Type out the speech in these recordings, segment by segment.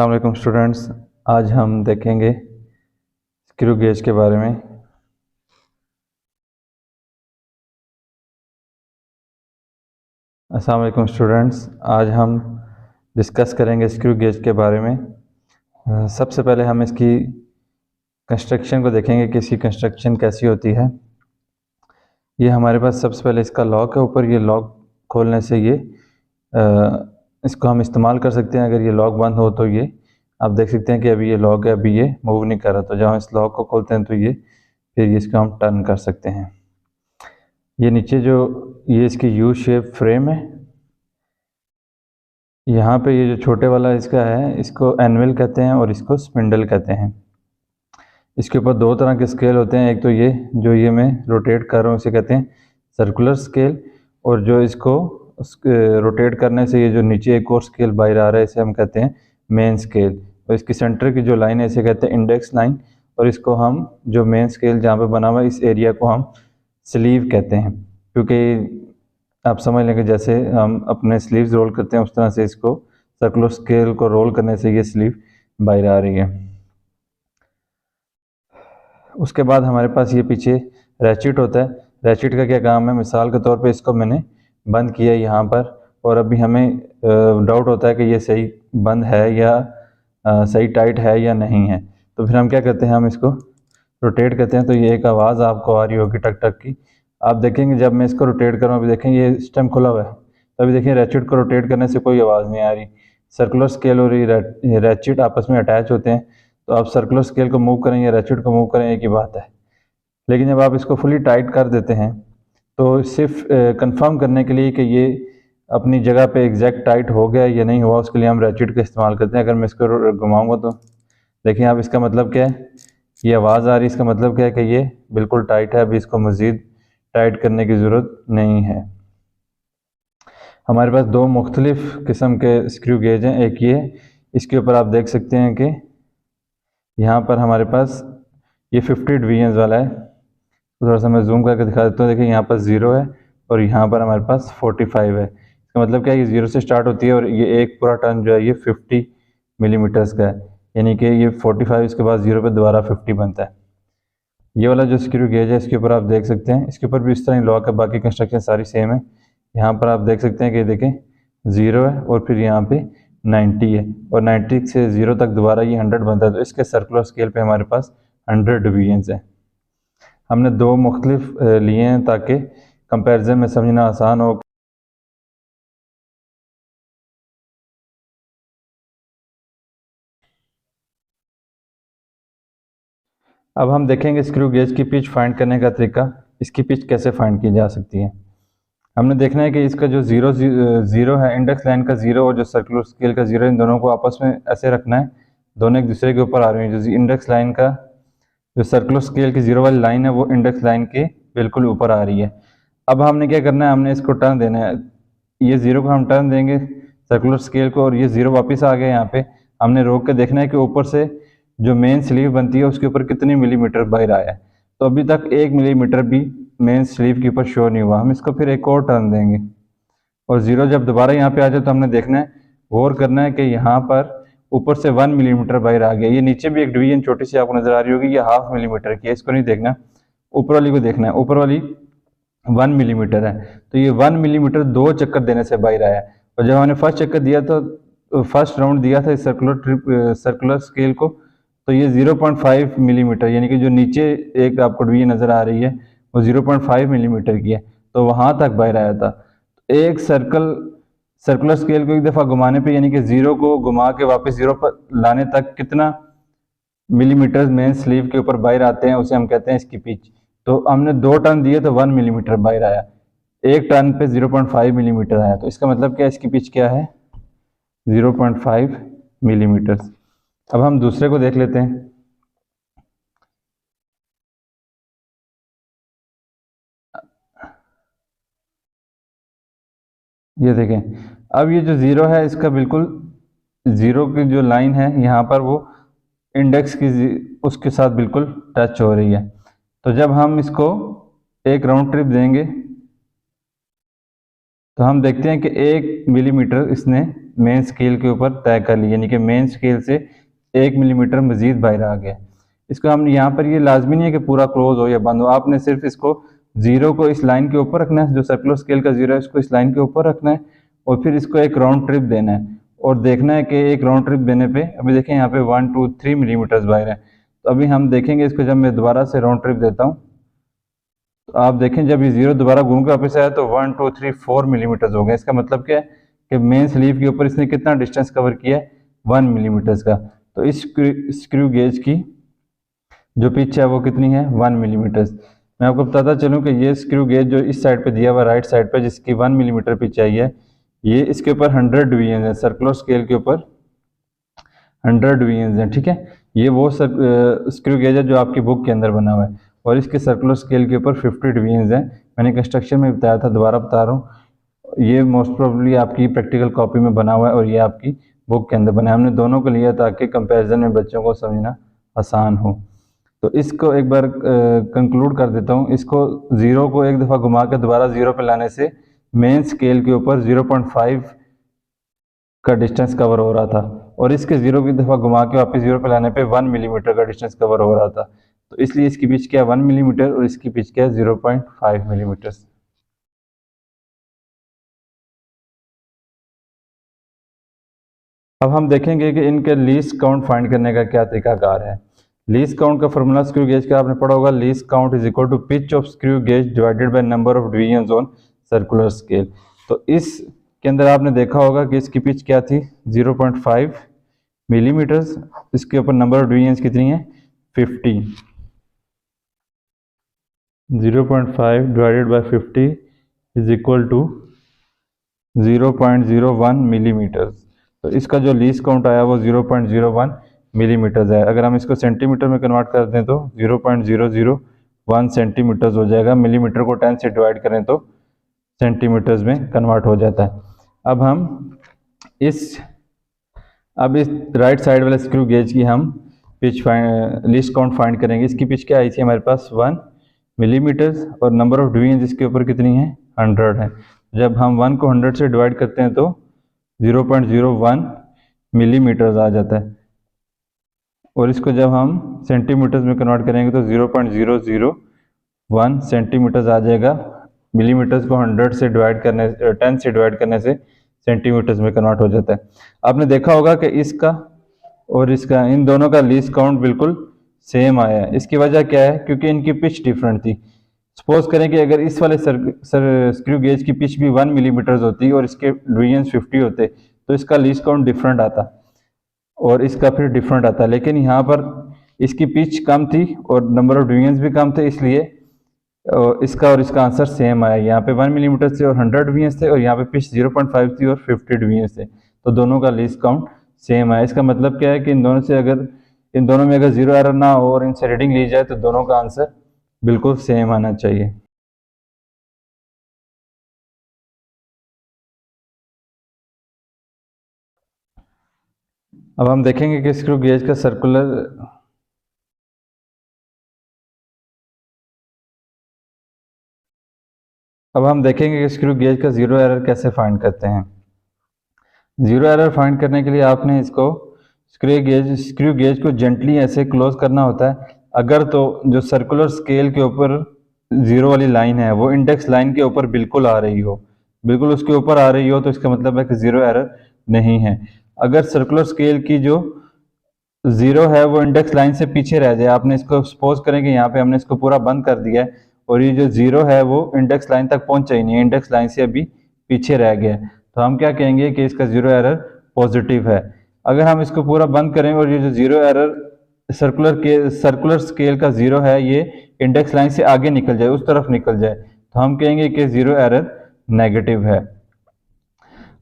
अस्सलाम वालेकुम स्टूडेंट्स। आज हम देखेंगे स्क्रू गेज के बारे में। अस्सलाम वालेकुम स्टूडेंट्स, आज हम डिस्कस करेंगे स्क्रू गेज के बारे में। सबसे पहले हम इसकी कंस्ट्रक्शन को देखेंगे कि इसकी कंस्ट्रक्शन कैसी होती है। ये हमारे पास सबसे पहले इसका लॉक है ऊपर। ये लॉक खोलने से ये इसको हम इस्तेमाल कर सकते हैं। अगर ये लॉक बंद हो तो ये आप देख सकते हैं कि अभी ये लॉक है, अभी ये मूव नहीं कर रहा। तो जब हम इस लॉक को खोलते हैं तो ये फिर इसको हम टर्न कर सकते हैं। ये नीचे जो ये इसकी यू शेप फ्रेम है, यहाँ पे ये जो छोटे वाला इसका है, इसको एनविल कहते हैं और इसको स्पिंडल कहते हैं। इसके ऊपर दो तरह के स्केल होते हैं। एक तो ये जो ये मैं रोटेट कर रहा हूँ इसे कहते हैं सर्कुलर स्केल, और जो इसको रोटेट करने से ये जो नीचे एक और स्केल बाहर आ रहा है इसे हम कहते हैं मेन स्केल। और इसकी सेंटर की जो लाइन है इसे कहते हैं इंडेक्स लाइन, और इसको हम जो मेन स्केल जहाँ पे बना हुआ है इस एरिया को हम स्लीव कहते हैं। क्योंकि आप समझ लेंगे जैसे हम अपने स्लीव्स रोल करते हैं उस तरह से इसको सर्कुलर स्केल को रोल करने से ये स्लीव बाहर आ रही है। उसके बाद हमारे पास ये पीछे रैचिट होता है। रैचिट का क्या काम है, मिसाल के तौर पे इसको मैंने बंद किया यहाँ पर, और अभी हमें डाउट होता है कि ये सही बंद है या सही टाइट है या नहीं है। तो फिर हम क्या करते हैं, हम इसको रोटेट करते हैं। तो ये एक आवाज़ आपको आ रही होगी टक टक की। आप देखेंगे जब मैं इसको रोटेट करूँ, अभी देखेंगे ये स्टेम खुला हुआ है, तो अभी देखिए रैचिट को रोटेट करने से कोई आवाज़ नहीं आ रही। सर्कुलर स्केल और ये रैचिट आपस में अटैच होते हैं। तो आप सर्कुलर स्केल को मूव करें या रैचिट को मूव करें एक ही बात है। लेकिन जब आप इसको फुली टाइट कर देते हैं तो सिर्फ कंफर्म करने के लिए कि ये अपनी जगह पे एग्जैक्ट टाइट हो गया या नहीं हुआ, उसके लिए हम रैचिट का इस्तेमाल करते हैं। अगर मैं इसको घुमाऊँगा तो देखिए आप, इसका मतलब क्या है, ये आवाज़ आ रही है, इसका मतलब क्या है कि ये बिल्कुल टाइट है। अभी इसको मज़ीद टाइट करने की ज़रूरत नहीं है। हमारे पास दो मुख्तलिफ़ किस्म के स्क्रू गेज हैं। एक ये, इसके ऊपर आप देख सकते हैं कि यहाँ पर हमारे पास ये 50 डिवीजन वाला है। तो थोड़ा सा मैं जूम करके दिखा देता हूँ। देखिए यहाँ पर 0 है और यहाँ पर हमारे पास 45 है। इसका मतलब क्या है, ये 0 से स्टार्ट होती है और ये एक पूरा टर्न जो है ये 50 मिलीमीटर्स का है, यानी कि ये 45 इसके बाद 0 पे दोबारा 50 बनता है। ये वाला जो स्क्रू गेज है इसके ऊपर आप देख सकते हैं, इसके ऊपर भी इस तरह ही लॉक है, बाकी कंस्ट्रक्शन सारी सेम है। यहाँ पर आप देख सकते हैं कि देखें 0 है और फिर यहाँ पे 90 है, और 90 से 0 तक दोबारा ये 100 बनता है। तो इसके सर्कुलर स्केल पे हमारे पास 100 डिवीजन्स हैं। हमने दो मुख्तलिफ लिए हैं ताकि कंपैरिजन में समझना आसान हो। अब हम देखेंगे स्क्रू गेज की पिच फाइंड करने का तरीका, इसकी पिच कैसे फाइंड की जा सकती है। हमने देखना है कि इसका जो ज़ीरो है, इंडेक्स लाइन का 0 और जो सर्कुलर स्केल का 0, इन दोनों को आपस में ऐसे रखना है, दोनों एक दूसरे के ऊपर आ रहे हैं। जो इंडेक्स लाइन का जो सर्कुलर स्केल की 0 वाली लाइन है वो इंडेक्स लाइन के बिल्कुल ऊपर आ रही है। अब हमने क्या करना है, हमने इसको टर्न देना है। ये 0 को हम टर्न देंगे सर्कुलर स्केल को, और ये 0 वापस आ गया यहाँ पे। हमने रोक के देखना है कि ऊपर से जो मेन स्लीव बनती है उसके ऊपर कितनी मिलीमीटर बाहर आया है। तो अभी तक 1 मिलीमीटर भी मेन स्लीव के ऊपर शो नहीं हुआ। हम इसको फिर एक और टर्न देंगे, और 0 जब दोबारा यहाँ पे आ जाए तो हमने देखना है, गौर करना है कि यहाँ पर ऊपर से 1 मिलीमीटर बाहर आ गया। ये नीचे भी एक डिवीजन छोटी सी आपको नजर आ रही होगी, ये 0.5 मिलीमीटर की है, इसको नहीं देखना, ऊपर वाली को देखना है। ऊपर वाली 1 मिलीमीटर है, तो ये 1 मिलीमीटर 2 चक्कर देने से बाहर आया। और जब हमने फर्स्ट चक्कर दिया तो फर्स्ट राउंड दिया था इस सर्कुलर स्केल को, तो ये 0.5 मिलीमीटर, यानी कि जो नीचे एक आपको डिवीजन नज़र आ रही है वो 0.5 मिलीमीटर की है, तो वहाँ तक बाहर आया था। एक सर्कुलर स्केल को एक दफ़ा घुमाने पे, यानी कि 0 को घुमा के वापस 0 पर लाने तक कितना मिलीमीटर मेन स्लीव के ऊपर बाहर आते हैं, उसे हम कहते हैं इसकी पिच। तो हमने 2 टर्न दिए तो 1 मिलीमीटर बाहर आया, एक टर्न पे 0.5 मिलीमीटर आया। तो इसका मतलब क्या है, इसकी पिच क्या है, 0.5 मिलीमीटर। अब हम दूसरे को देख लेते हैं। ये देखें, अब ये जो 0 है इसका बिल्कुल 0 की जो लाइन है यहाँ पर वो इंडेक्स की उसके साथ बिल्कुल टच हो रही है। तो जब हम इसको एक राउंड ट्रिप देंगे तो हम देखते हैं कि 1 मिलीमीटर इसने मेन स्केल के ऊपर तय कर लिया, यानी कि मेन स्केल से 1 मिलीमीटर मजीद बाहर आ गया। इसको हम यहाँ पर ये लाजमी नहीं है कि पूरा क्लोज हो या बंद हो, आपने सिर्फ इसको जीरो को इस लाइन के ऊपर रखना है, जो सर्कुलर स्केल का जीरो है इसको इस लाइन के ऊपर रखना है और फिर इसको एक राउंड ट्रिप देना है और देखना है कि एक राउंड ट्रिप देने पे अभी देखें यहाँ पे 1 2 3 मिलीमीटर बाहर है। तो अभी हम देखेंगे इसको, जब मैं दोबारा से राउंड ट्रिप देता हूँ तो आप देखें जब ये जीरो दोबारा घूम के वापस आया तो 1 2 3 4 मिलीमीटर हो गया। इसका मतलब क्या है कि मेन स्लीव के ऊपर इसने कितना डिस्टेंस कवर किया है, 1 मिलीमीटर का। तो इस स्क्रू गेज की जो पिच है वो कितनी है, 1 मिलीमीटर। मैं आपको बताता चलूँ कि ये स्क्रू गेज जो इस साइड पे दिया हुआ राइट साइड पे जिसकी 1 मिलीमीटर पिच आई है, ये इसके ऊपर 100 डिवीजन है, सर्कुलर स्केल के ऊपर 100 डिवीजन है, ठीक है। ये वो स्क्रू गेज है जो आपकी बुक के अंदर बना हुआ है और इसके सर्कुलर स्केल के ऊपर 50 डिवीजन है। मैंने कंस्ट्रक्शन में बताया था, दोबारा बता रहा हूँ, ये मोस्ट प्रोबेबली आपकी प्रैक्टिकल कॉपी में बना हुआ है और ये आपकी बुक के अंदर बना है। हमने दोनों को लिया ताकि कंपैरिजन में बच्चों को समझना आसान हो। तो इसको एक बार कंक्लूड कर देता हूँ। इसको ज़ीरो को एक दफ़ा घुमा के दोबारा ज़ीरो पे लाने से मेन स्केल के ऊपर 0.5 का डिस्टेंस कवर हो रहा था और इसके ज़ीरो की दफ़ा घुमा के वापस ज़ीरो पे लाने पे 1 मिलीमीटर का डिस्टेंस कवर हो रहा था। तो इसलिए इसकी पिच क्या है, 1 मिलीमीटर और इसकी पिच क्या है, 0.5 मिलीमीटर। अब हम देखेंगे कि इनके लीस्ट काउंट फाइंड करने का क्या तरीकाकार है। लीस्ट काउंट का फॉर्मूला स्क्रू गेज का आपने पढ़ा होगा, least count is equal to pitch of screw gauge divided by number of division on circular scale. तो इस के अंदर आपने देखा होगा कि इसकी पिच क्या थी, 0.5 मिलीमीटर्स। इसके ऊपर नंबर ऑफ डिवीजन कितनी है, 50। 0.5 divided by 50 is equal to 0.01 millimetre. तो इसका जो लीस्ट काउंट आया वो 0.01 मिलीमीटर है। अगर हम इसको सेंटीमीटर में कन्वर्ट कर दें तो 0.001 सेंटीमीटर हो जाएगा। मिलीमीटर को 10 से डिवाइड करें तो सेंटीमीटर्स में कन्वर्ट हो जाता है। अब इस राइट साइड वाले स्क्रू गेज की हम पिच लीस्ट काउंट फाइंड करेंगे। इसकी पिच क्या आई थी हमारे पास, 1 मिलीमीटर और नंबर ऑफ डिवीजन इसके ऊपर कितनी है, 100 है। जब हम 1 को 100 से डिवाइड करते हैं तो 0.01 मिलीमीटर आ जाता है और इसको जब हम सेंटीमीटर्स में कन्वर्ट करेंगे तो 0.001 सेंटीमीटर्स आ जाएगा। मिलीमीटर्स को 100 से डिवाइड करने 10 से डिवाइड करने से सेंटीमीटर्स में कन्वर्ट हो जाता है। आपने देखा होगा कि इसका और इसका, इन दोनों का लीस्ट काउंट बिल्कुल सेम आया है। इसकी वजह क्या है, क्योंकि इनकी पिच डिफरेंट थी। सपोज करें कि अगर इस वाले स्क्रू गेज की पिच भी 1 मिलीमीटर होती और इसके डिवीजन 50 होते तो इसका लीस्ट काउंट डिफरेंट आता और इसका फिर डिफरेंट आता, लेकिन यहाँ पर इसकी पिच कम थी और नंबर ऑफ डिवीजन भी कम थे, इसलिए इसका और इसका आंसर सेम आया। यहाँ पे 1 मिलीमीटर थे और 100 डिवीजन थे और यहाँ पे पिच 0.5 थी और 50 डिवीजन थे, तो दोनों का लीस्ट काउंट सेम आया। इसका मतलब क्या है कि इन दोनों में अगर जीरो एरर ना हो और इनसे रीडिंग ली जाए तो दोनों का आंसर बिल्कुल सेम आना चाहिए। अब हम देखेंगे कि स्क्रू गेज का अब हम देखेंगे कि स्क्रू गेज का जीरो एरर कैसे फाइंड करते हैं। जीरो एरर फाइंड करने के लिए आपने इसको स्क्रू गेज को जेंटली ऐसे क्लोज करना होता है। अगर तो जो सर्कुलर स्केल के ऊपर जीरो वाली लाइन है वो इंडेक्स लाइन के ऊपर बिल्कुल आ रही हो, बिल्कुल उसके ऊपर आ रही हो, तो इसका मतलब है कि जीरो एरर नहीं है। अगर सर्कुलर स्केल की जो जीरो है वो इंडेक्स लाइन से पीछे रह जाए, आपने इसको सपोज करें कि यहाँ पे हमने इसको पूरा बंद कर दिया है और ये जो जीरो है वो इंडेक्स लाइन तक पहुंचा ही नहीं है, इंडेक्स लाइन से अभी पीछे रह गया है, तो हम क्या कहेंगे कि इसका जीरो एरर पॉजिटिव है। अगर हम इसको पूरा बंद करें और ये जो जीरो एरर सर्कुलर स्केल का जीरो है ये इंडेक्स लाइन से आगे निकल जाए, उस तरफ निकल जाए, तो हम कहेंगे कि जीरो एरर नेगेटिव है।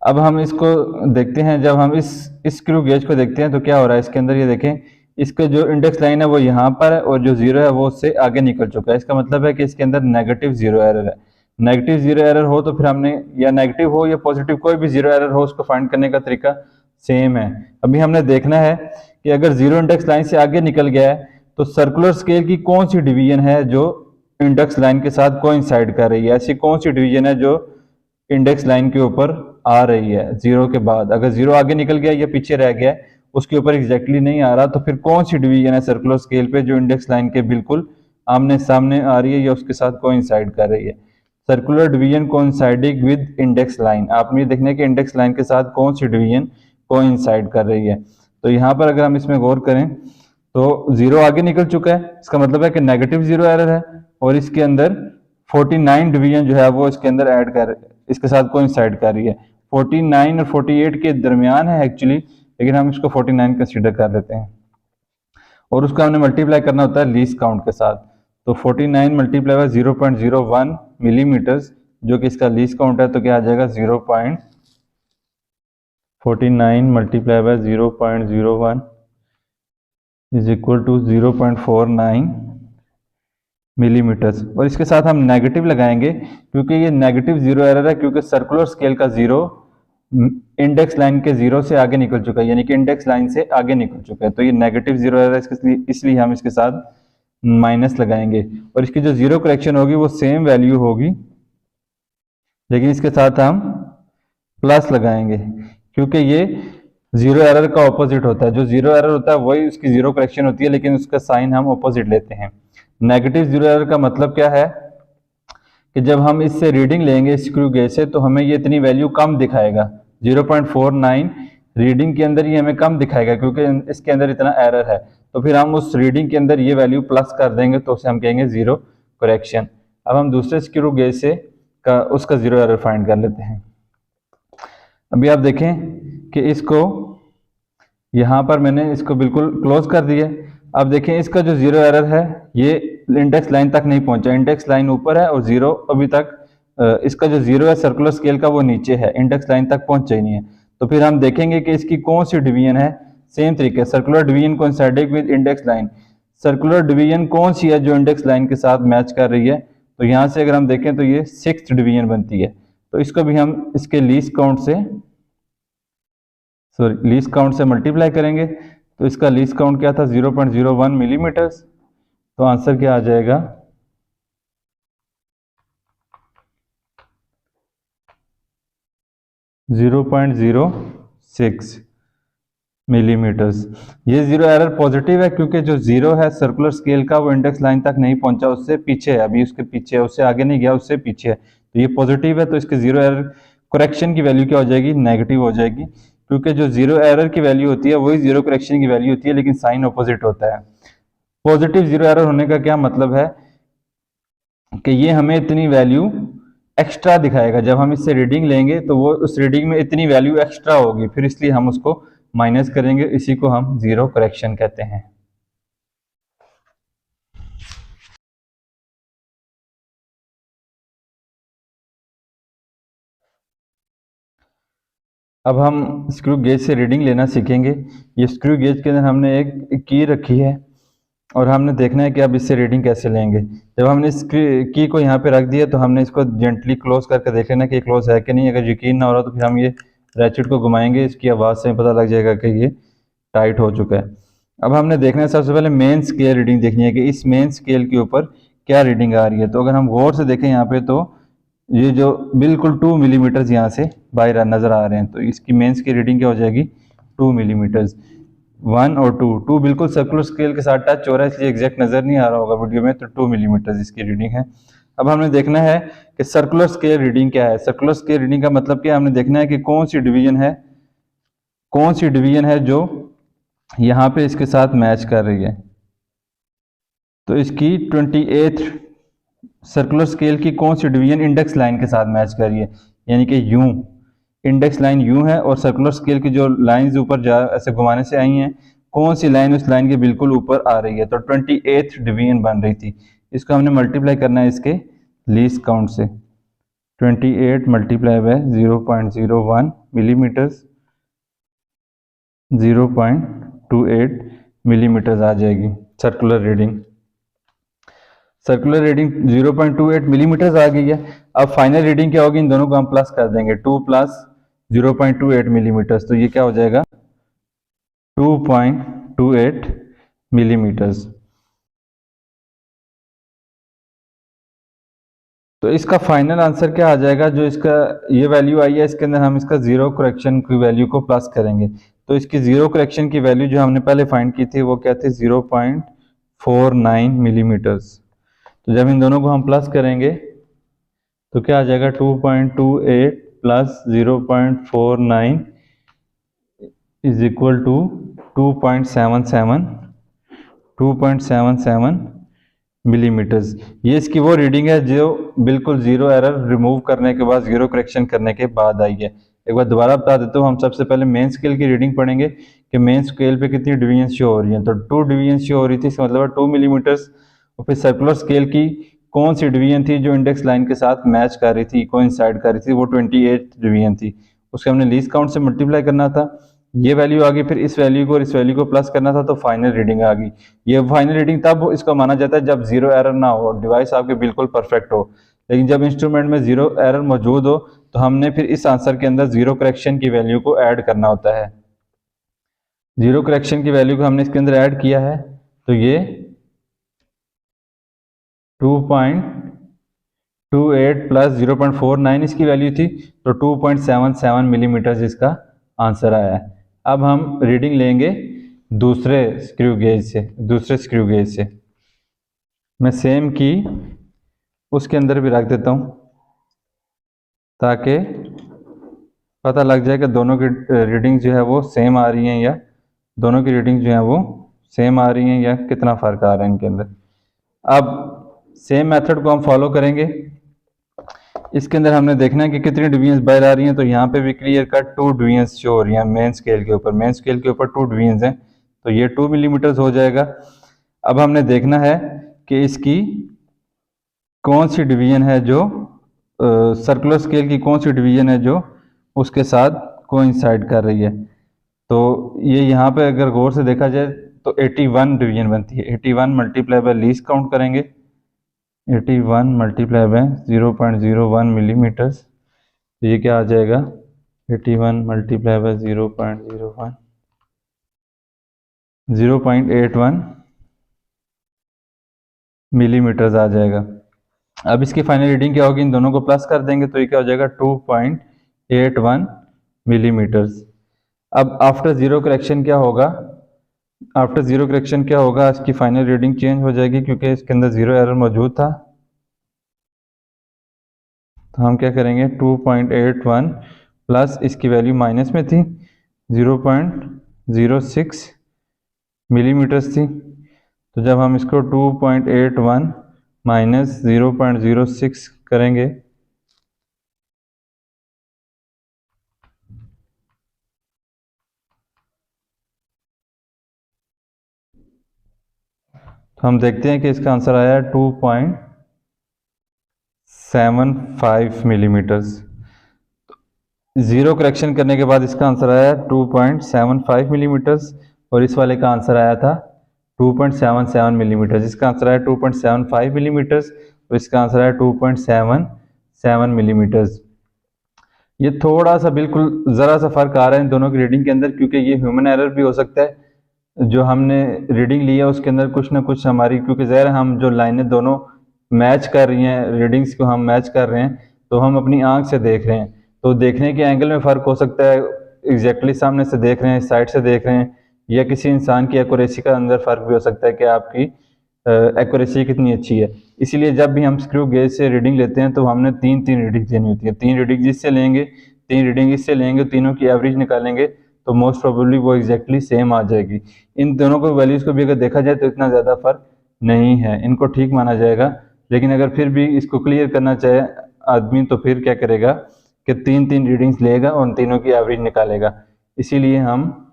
अब हम इसको देखते हैं, जब हम इस स्क्रू गेज को देखते हैं तो क्या हो रहा है इसके अंदर, ये देखें इसका जो इंडेक्स लाइन है वो यहाँ पर है और जो जीरो है वो उससे आगे निकल चुका है। इसका मतलब है कि इसके अंदर नेगेटिव जीरो एरर है। नेगेटिव जीरो एरर हो तो फिर हमने, या नेगेटिव हो या पॉजिटिव, कोई भी जीरो एरर हो, उसको फाइंड करने का तरीका सेम है। अभी हमने देखना है कि अगर जीरो इंडेक्स लाइन से आगे निकल गया है तो सर्कुलर स्केल की कौन सी डिवीजन है जो इंडेक्स लाइन के साथ कोइंसाइड कर रही है, ऐसी कौन सी डिवीजन है जो इंडेक्स लाइन के ऊपर आ रही है जीरो के बाद। अगर जीरो आगे निकल गया या पीछे रह गया उसके ऊपर एग्जैक्टली नहीं आ रहा, तो फिर कौन सी डिवीजन है सर्कुलर स्केल पे जो इंडेक्स लाइन के बिल्कुल आमने सामने आ रही है या उसके साथ कोइंसाइड कर रही है। Circular division coinciding with index line, आपने देखना है कि इंडेक्स लाइन के साथ कौन सी डिवीजन कोइंसाइड कर रही है। तो यहाँ पर अगर हम इसमें गौर करें तो जीरो आगे निकल चुका है, इसका मतलब है कि नेगेटिव जीरो एरर है, और इसके अंदर 49 डिवीजन जो है वो इसके अंदर ऐड कर इसके साथ कोइंसाइड कर रही है। 49 और 48 के दरमियान है एक्चुअली, लेकिन हम इसको 49 कंसीडर कर लेते हैं और उसको हमने मल्टीप्लाई करना होता है लीस्ट काउंट के साथ। तो 49 मल्टीप्लाई बाय 0.01 मिलीमीटर्स जो कि इसका लीस्ट काउंट है, तो क्या आ जाएगा 0.49 multiply by 0.01 is equal to 0.49 millimetres. और इसके साथ हम नेगेटिव लगाएंगे क्योंकि ये नेगेटिव जीरो एरर है, क्योंकि सर्कुलर स्केल का जीरो इंडेक्स लाइन के जीरो से आगे निकल चुका है, यानी कि इंडेक्स लाइन से आगे निकल चुका है, तो ये नेगेटिव जीरो एरर है, इसलिए हम इसके साथ माइनस लगाएंगे। और इसकी जो जीरो करेक्शन होगी वो सेम वैल्यू होगी, लेकिन इसके साथ हम प्लस लगाएंगे क्योंकि ये जीरो एरर का ऑपोजिट होता है। जो जीरो एरर होता है वही उसकी जीरो करेक्शन होती है, लेकिन उसका साइन हम ऑपोजिट लेते हैं। नेगेटिव जीरो एरर का मतलब क्या है कि जब हम इससे रीडिंग लेंगे स्क्रू गेज से तो हमें ये इतनी वैल्यू कम दिखाएगा, 0.49 रीडिंग के अंदर ये हमें कम दिखाएगा क्योंकि इसके अंदर इतना एरर है। तो फिर हम उस रीडिंग के अंदर ये वैल्यू प्लस कर देंगे तो उसे हम कहेंगे जीरो करेक्शन। अब हम दूसरे स्क्रू गेज से उसका जीरो एरर फाइंड कर लेते हैं। अभी आप देखें कि इसको यहाँ पर मैंने इसको बिल्कुल क्लोज कर दिया। अब देखें इसका जो जीरो एरर है ये इंडेक्स लाइन तक नहीं पहुंचा, इंडेक्स लाइन ऊपर है और जीरो अभी तक इसका जो जीरो है सर्कुलर स्केल का वो नीचे है, इंडेक्स लाइन तक पहुंचा ही नहीं है। तो फिर हम देखेंगे कि इसकी कौन सी डिवीजन है। सेम तरीके circular division coinciding with index line, circular division कौन सी है जो इंडेक्स लाइन के साथ मैच कर रही है। तो यहाँ से अगर हम देखें तो ये 6th डिवीजन बनती है। तो इसको भी हम इसके लीस्ट काउंट से मल्टीप्लाई करेंगे। तो इसका लीस्ट काउंट क्या था 0.01 मिलीमीटर्स, तो आंसर क्या आ जाएगा 0.06 मिलीमीटर्स। ये जीरो एरर पॉजिटिव है क्योंकि जो जीरो है सर्कुलर स्केल का वो इंडेक्स लाइन तक नहीं पहुंचा, उससे पीछे है, अभी उसके पीछे है, उससे आगे नहीं गया, उससे पीछे है। तो ये पॉजिटिव है, तो इसके जीरो एरर करेक्शन की वैल्यू क्या हो जाएगी, नेगेटिव हो जाएगी, क्योंकि जो जीरो एरर की वैल्यू होती है वही जीरो करेक्शन की वैल्यू होती है, लेकिन साइन ऑपोजिट होता है। पॉजिटिव जीरो एरर होने का क्या मतलब है कि ये हमें इतनी वैल्यू एक्स्ट्रा दिखाएगा, जब हम इससे रीडिंग लेंगे तो वो उस रीडिंग में इतनी वैल्यू एक्स्ट्रा होगी, फिर इसलिए हम उसको माइनस करेंगे, इसी को हम जीरो करेक्शन कहते हैं। अब हम स्क्रू गेज से रीडिंग लेना सीखेंगे। ये स्क्रू गेज के अंदर हमने एक की रखी है और हमने देखना है कि अब इससे रीडिंग कैसे लेंगे। जब हमने इस की को यहाँ पे रख दिया तो हमने इसको जेंटली क्लोज करके देख लेना कि क्लोज है कि नहीं। अगर यकीन ना हो रहा तो फिर हम ये रैचेट को घुमाएंगे, इसकी आवाज़ से पता लग जाएगा कि ये टाइट हो चुका है। अब हमने देखना है सबसे पहले मेन स्केल रीडिंग देखनी है कि इस मेन स्केल के ऊपर क्या रीडिंग आ रही है। तो अगर हम गौर से देखें यहाँ पे तो ये जो बिल्कुल 2 मिलीमीटर्स यहाँ से बाहर नज़र आ रहे हैं, तो इसकी मेन स्केल रीडिंग क्या हो जाएगी 2 मिलीमीटर्स। 1 और 2 बिल्कुल सर्कुलर स्केल के साथ टच हो रहा है, इसलिए एग्जैक्ट नज़र नहीं आ रहा होगा वीडियो में, तो 2 मिलीमीटर्स इसकी रीडिंग है। अब हमने देखना है कि सर्कुलर स्केल रीडिंग क्या है। सर्कुलर स्केल रीडिंग का मतलब क्या है, हमने देखना है कि कौन सी डिवीजन है जो यहाँ पे इसके साथ मैच कर रही है। तो इसकी 28th सर्कुलर स्केल की कौन सी डिवीजन इंडेक्स लाइन के साथ मैच कर रही है, यानी कि यूं इंडेक्स लाइन यूं है और सर्कुलर स्केल की जो लाइंस ऊपर जा ऐसे घुमाने से आई हैं, कौन सी लाइन उस लाइन के बिल्कुल ऊपर आ रही है। तो 28th डिवीजन बन रही थी, इसको हमने मल्टीप्लाई करना है इसके लीस्ट काउंट से। 28 मल्टीप्लाई बाय 0.01 मिलीमीटर्स 0.28 मिलीमीटर्स आ जाएगी circular reading. Circular reading 0.28 millimetres आ गई है। अब फाइनल रीडिंग क्या होगी, इन दोनों को हम प्लस कर देंगे, 2 प्लस 0.28 मिलीमीटर्स, तो ये क्या हो जाएगा 2.28 मिलीमीटर्स। तो तो इसका फाइनल आंसर क्या आ जाएगा, जो इसका ये वैल्यू आई है इसके अंदर हम इसका जीरो करेक्शन की वैल्यू को प्लस करेंगे। तो इसकी जीरो करेक्शन की वैल्यू जो हमने पहले फाइंड की थी वो क्या थी, 0.49 मिलीमीटर्स। तो जब इन दोनों को हम प्लस करेंगे तो क्या आ जाएगा, 2.28 plus 0.49 is equal to 2.77 millimetres. ये इसकी वो रीडिंग है जो बिल्कुल जीरो एरर रिमूव करने के बाद, जीरो करेक्शन करने के बाद आई है। एक बार दोबारा बता देता हूँ, हम सबसे पहले मेन स्केल की रीडिंग पढ़ेंगे कि मेन स्केल पे कितनी डिवीजन शो हो रही है। तो 2 डिवीजन शो हो रही थी, इसका मतलब है 2 मिलीमीटर्स। और फिर सर्कुलर स्केल की कौन सी डिवीजन थी जो इंडेक्स लाइन के साथ मैच कर रही थी, कोइंसाइड कर रही थी, वो 28 डिवीजन थी। उसके हमने लीस्ट काउंट से मल्टीप्लाई करना था, ये वैल्यू आ गई, फिर इस वैल्यू को और इस वैल्यू को प्लस करना था, तो फाइनल रीडिंग आ गई। ये फाइनल रीडिंग तब इसको माना जाता है जब जीरो एरर ना हो, डिवाइस आपके बिल्कुल परफेक्ट हो। लेकिन जब इंस्ट्रूमेंट में जीरो एरर मौजूद हो तो हमने फिर इस आंसर के अंदर जीरो करेक्शन की वैल्यू को ऐड करना होता है। जीरो करेक्शन की वैल्यू को हमने इसके अंदर ऐड किया है, तो ये 2.28 प्लस 0.49 इसकी वैल्यू थी, तो 2.77 मिलीमीटर इसका आंसर आया है। अब हम रीडिंग लेंगे दूसरे स्क्रू गेज से। मैं सेम की उसके अंदर भी रख देता हूँ ताकि पता लग जाए कि दोनों की रीडिंग जो है वो सेम आ रही हैं, या दोनों की रीडिंग जो है वो सेम आ रही हैं, या कितना फ़र्क आ रहा है इनके अंदर। अब सेम मेथड को हम फॉलो करेंगे। इसके अंदर हमने देखना है कि कितनी डिवीजन्स बाहर आ रही हैं। तो यहाँ पे भी क्लियर कट 2 डिवीजन्स शो हो रही हैं मेन स्केल के ऊपर। 2 डिवीजन्स हैं, तो ये 2 मिलीमीटर्स हो जाएगा। अब हमने देखना है कि इसकी कौन सी डिवीजन है जो सर्कुलर स्केल की कौन सी डिवीजन है जो उसके साथ कोइंसाइड कर रही है। तो ये यहाँ पे अगर गौर से देखा जाए तो 81 डिवीजन बनती है। 81 मल्टीप्लाई बाय लीस्ट काउंट करेंगे, 81 मल्टीप्लाई बाय 0.01 मिलीमीटर्स, तो ये क्या आ जाएगा, 81 मल्टीप्लाई बाय 0.01 0.81 मिलीमीटर्स आ जाएगा। अब इसकी फाइनल रीडिंग क्या होगी, इन दोनों को प्लस कर देंगे तो ये क्या हो जाएगा, 2.81 मिलीमीटर्स। अब आफ्टर जीरो करेक्शन क्या होगा, इसकी फाइनल रीडिंग चेंज हो जाएगी क्योंकि इसके अंदर जीरो एरर मौजूद था। तो हम क्या करेंगे, 2.81 प्लस इसकी वैल्यू माइनस में थी 0.06 मिलीमीटर्स थी। तो जब हम इसको 2.81 माइनस 0.06 करेंगे तो हम देखते हैं कि इसका आंसर आया है 2.75 मिलीमीटर्स। जीरो करेक्शन करने के बाद इसका आंसर आया 2.75 मिलीमीटर्स, और इस वाले का आंसर आया था 2.77 मिलीमीटर्स। इसका आंसर आया 2.75 मिलीमीटर्स, और इसका आंसर आया 2.77 मिलीमीटर्स। ये थोड़ा सा बिल्कुल ज़रा सा फर्क आ रहा है इन दोनों की रीडिंग के अंदर, क्योंकि ये ह्यूमन एरर भी हो सकता है। जो हमने रीडिंग ली है उसके अंदर कुछ ना कुछ हमारी, क्योंकि ज़ाहिर हम जो लाइनें दोनों मैच कर रही हैं, रीडिंग्स को हम मैच कर रहे हैं, तो हम अपनी आंख से देख रहे हैं, तो देखने के एंगल में फ़र्क हो सकता है। एग्जैक्टली सामने से देख रहे हैं, साइड से देख रहे हैं, या किसी इंसान की एक्यूरेसी का अंदर फ़र्क भी हो सकता है कि आपकी एक्यूरेसी कितनी अच्छी है। इसीलिए जब भी हम स्क्रू गेज से रीडिंग लेते हैं तो हमने तीन रीडिंग देनी होती है। 3 रीडिंग इससे लेंगे, 3 रीडिंग इससे लेंगे, तीनों की एवरेज निकालेंगे तो मोस्ट प्रोबेबली वो एग्जैक्टली सेम आ जाएगी। इन दोनों को वैल्यूज़ को भी अगर देखा जाए तो इतना ज़्यादा फर्क नहीं है, इनको ठीक माना जाएगा। लेकिन अगर फिर भी इसको क्लियर करना चाहे आदमी तो फिर क्या करेगा कि 3 रीडिंग्स लेगा और तीनों की एवरेज निकालेगा। इसीलिए हम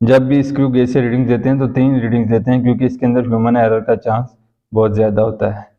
जब भी स्क्रू गेज से रीडिंग देते हैं तो 3 रीडिंग्स देते हैं, क्योंकि इसके अंदर ह्यूमन एरर का चांस बहुत ज़्यादा होता है।